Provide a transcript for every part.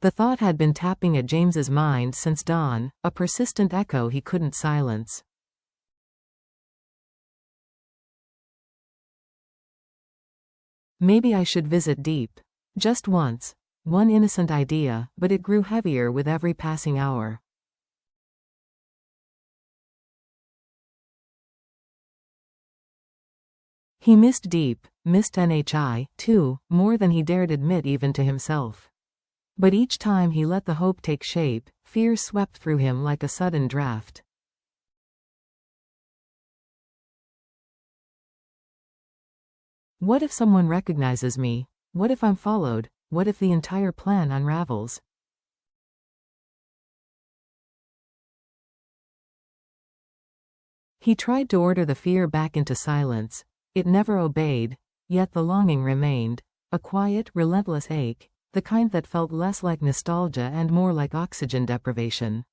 The thought had been tapping at James's mind since dawn, a persistent echo he couldn't silence. Maybe I should visit deep. Just once. One innocent idea, but it grew heavier with every passing hour. He missed deep, missed NHI, too, more than he dared admit even to himself. But each time he let the hope take shape, fear swept through him like a sudden draft. What if someone recognizes me? What if I'm followed? What if the entire plan unravels? He tried to order the fear back into silence. It never obeyed, yet the longing remained, a quiet, relentless ache, the kind that felt less like nostalgia and more like oxygen deprivation.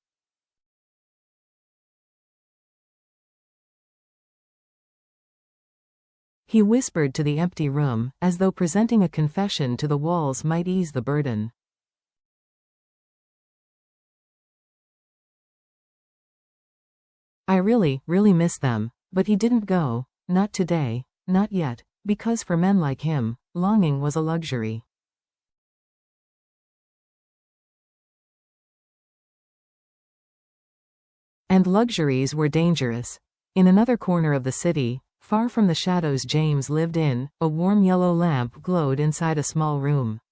He whispered to the empty room, as though presenting a confession to the walls might ease the burden. I really miss them, but he didn't go, not today, not yet, because for men like him, longing was a luxury. And luxuries were dangerous. In another corner of the city, far from the shadows James lived in, a warm yellow lamp glowed inside a small room.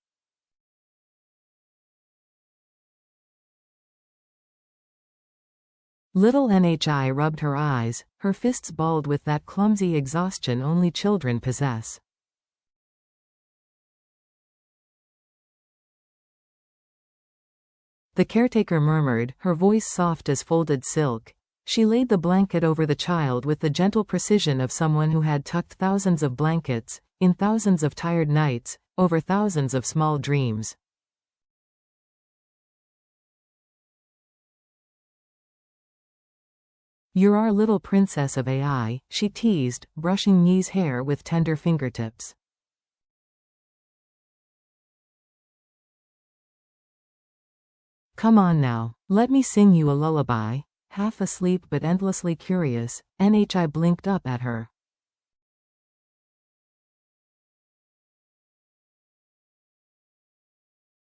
Little NHI rubbed her eyes, her fists balled with that clumsy exhaustion only children possess. The caretaker murmured, her voice soft as folded silk. She laid the blanket over the child with the gentle precision of someone who had tucked thousands of blankets, in thousands of tired nights, over thousands of small dreams. You're our little princess of AI, she teased, brushing Nye's hair with tender fingertips. Come on now, let me sing you a lullaby. Half asleep but endlessly curious, NHI blinked up at her.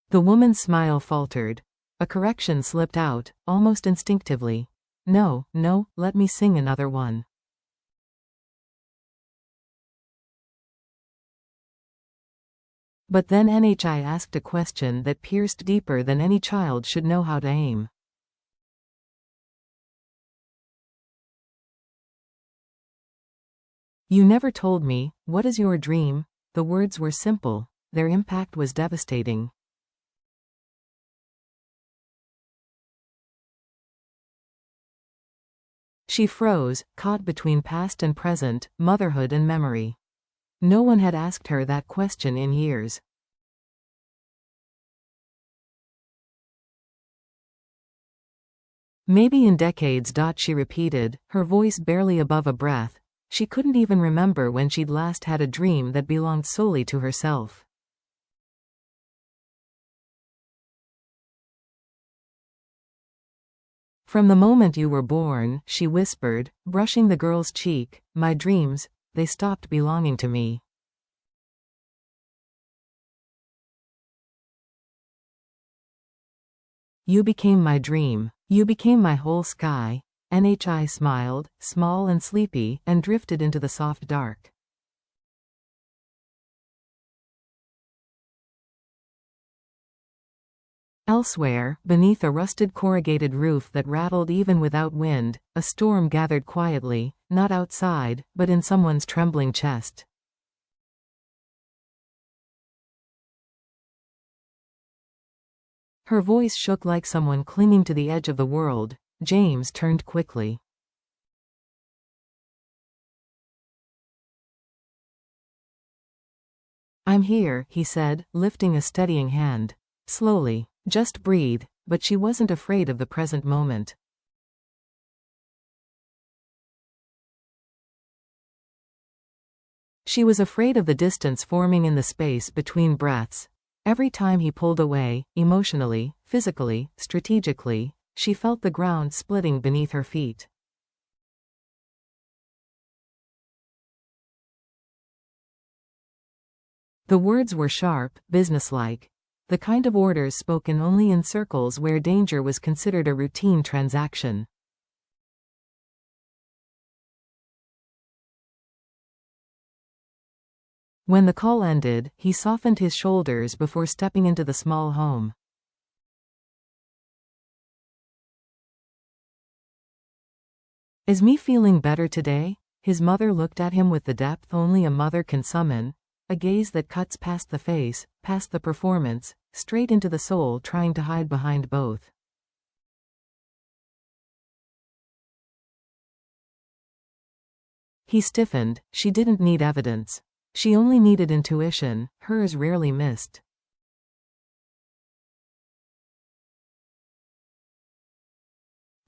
The woman's smile faltered. A correction slipped out, almost instinctively. No, let me sing another one. But then NHI asked a question that pierced deeper than any child should know how to aim. You never told me, what is your dream? The words were simple, their impact was devastating. She froze, caught between past and present, motherhood and memory. No one had asked her that question in years. Maybe in decades. She repeated, her voice barely above a breath. She couldn't even remember when she'd last had a dream that belonged solely to herself. From the moment you were born, she whispered, brushing the girl's cheek, my dreams, they stopped belonging to me. You became my dream. You became my whole sky. NHI smiled, small and sleepy, and drifted into the soft dark. Elsewhere, beneath a rusted corrugated roof that rattled even without wind, a storm gathered quietly, not outside, but in someone's trembling chest. Her voice shook like someone clinging to the edge of the world. James turned quickly. I'm here, he said, lifting a steadying hand. Slowly. Just breathe, but she wasn't afraid of the present moment. She was afraid of the distance forming in the space between breaths. Every time he pulled away, emotionally, physically, strategically, she felt the ground splitting beneath her feet. The words were sharp, businesslike. The kind of orders spoken only in circles where danger was considered a routine transaction. When the call ended, he softened his shoulders before stepping into the small home. Is me feeling better today? His mother looked at him with the depth only a mother can summon, a gaze that cuts past the face, past the performance, straight into the soul, trying to hide behind both. He stiffened. She didn't need evidence. She only needed intuition, hers rarely missed.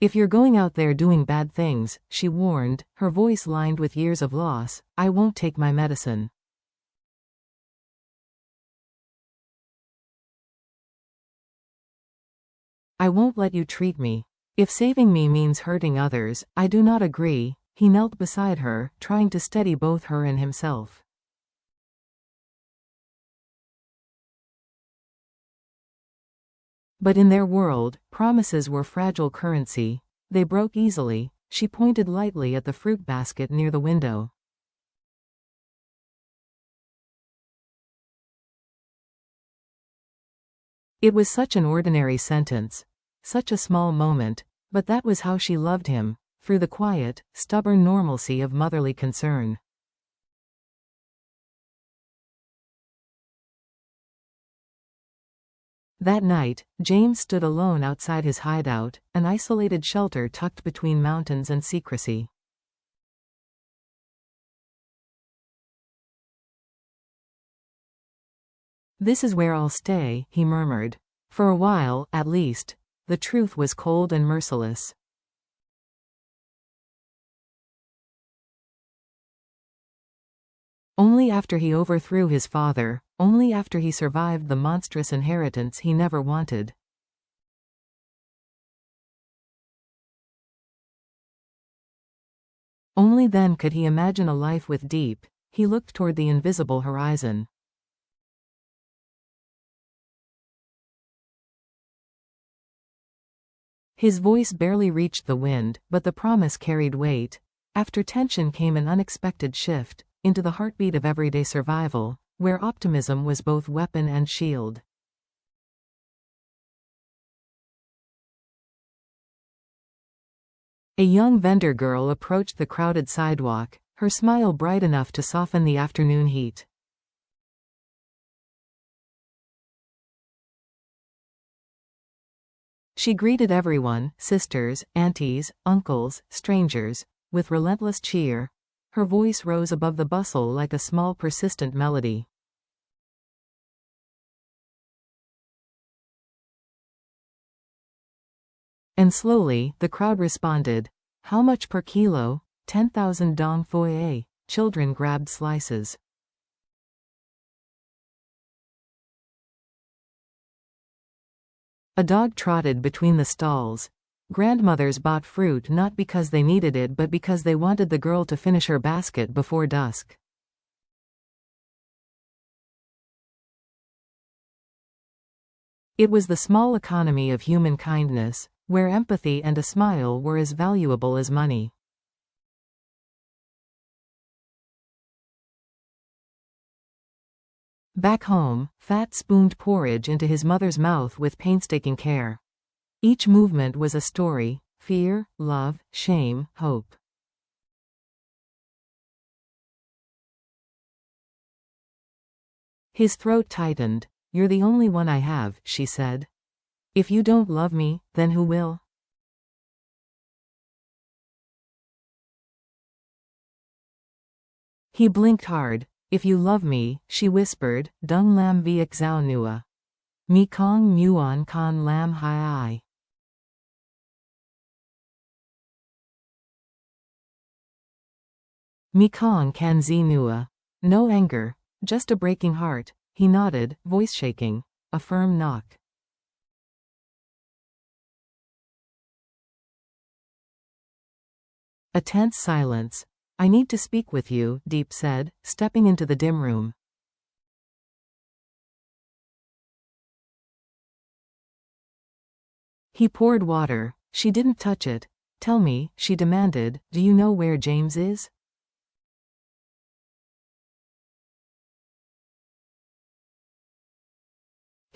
If you're going out there doing bad things, she warned, her voice lined with years of loss, I won't take my medicine. I won't let you treat me. If saving me means hurting others, I do not agree. He knelt beside her, trying to steady both her and himself. But in their world, promises were fragile currency. They broke easily. She pointed lightly at the fruit basket near the window. It was such an ordinary sentence. Such a small moment. But that was how she loved him, through the quiet, stubborn normalcy of motherly concern. That night, James stood alone outside his hideout, an isolated shelter tucked between mountains and secrecy. This is where I'll stay, he murmured. For a while, at least. The truth was cold and merciless. Only after he overthrew his father, only after he survived the monstrous inheritance he never wanted. Only then could he imagine a life with deep. He looked toward the invisible horizon. His voice barely reached the wind, but the promise carried weight. After tension came an unexpected shift, into the heartbeat of everyday survival, where optimism was both weapon and shield. A young vendor girl approached the crowded sidewalk, her smile bright enough to soften the afternoon heat. She greeted everyone, sisters, aunties, uncles, strangers, with relentless cheer. Her voice rose above the bustle like a small persistent melody. And slowly, the crowd responded. How much per kilo? 10,000 dong foye. Children grabbed slices. A dog trotted between the stalls. Grandmothers bought fruit not because they needed it but because they wanted the girl to finish her basket before dusk. It was the small economy of human kindness, where empathy and a smile were as valuable as money. Back home, Fat spooned porridge into his mother's mouth with painstaking care. Each movement was a story: fear, love, shame, hope. His throat tightened. You're the only one I have, she said. If you don't love me, then who will? He blinked hard. If you love me, she whispered, Dung lam viek zao nua. Mi kong muon kan lam hai. Mi kong kan zi nua. No anger, just a breaking heart. He nodded, voice shaking. a firm knock. A tense silence. I need to speak with you, Deep said, stepping into the dim room. He poured water. She didn't touch it. Tell me, she demanded, do you know where James is?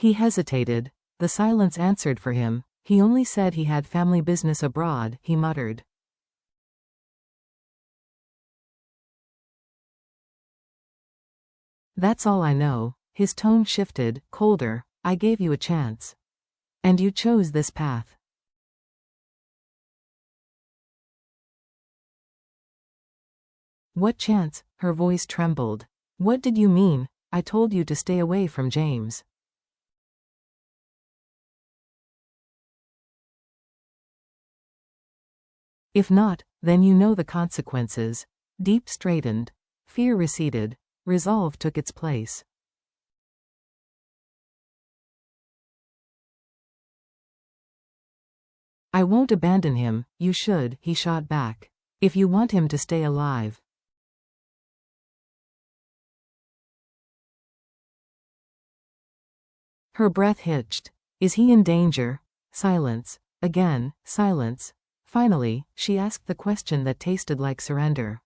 He hesitated. The silence answered for him. He only said he had family business abroad, he muttered. That's all I know. His tone shifted, colder. I gave you a chance. And you chose this path. What chance? Her voice trembled. What did you mean? I told you to stay away from James. If not, then you know the consequences. Deep straightened. Fear receded. Resolve took its place. I won't abandon him. You should, he shot back. If you want him to stay alive. Her breath hitched. Is he in danger? Silence. Again, silence. Finally, she asked the question that tasted like surrender.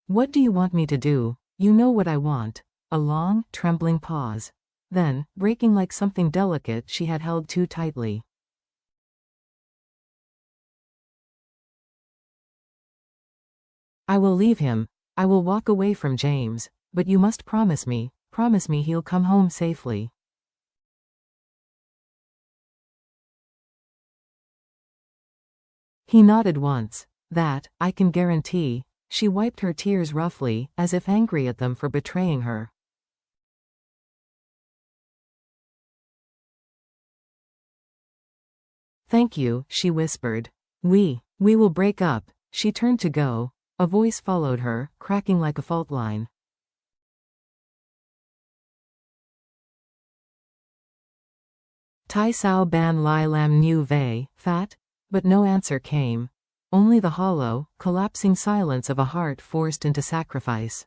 What do you want me to do? You know what I want. A long, trembling pause. Then, breaking like something delicate she had held too tightly. I will leave him. I will walk away from James. But you must promise me he'll come home safely. He nodded once. That, I can guarantee. She wiped her tears roughly, as if angry at them for betraying her. Thank you, she whispered. We will break up. She turned to go. A voice followed her, cracking like a fault line. Tai sao ban lai lam nu vei, fat? But no answer came. Only the hollow, collapsing silence of a heart forced into sacrifice.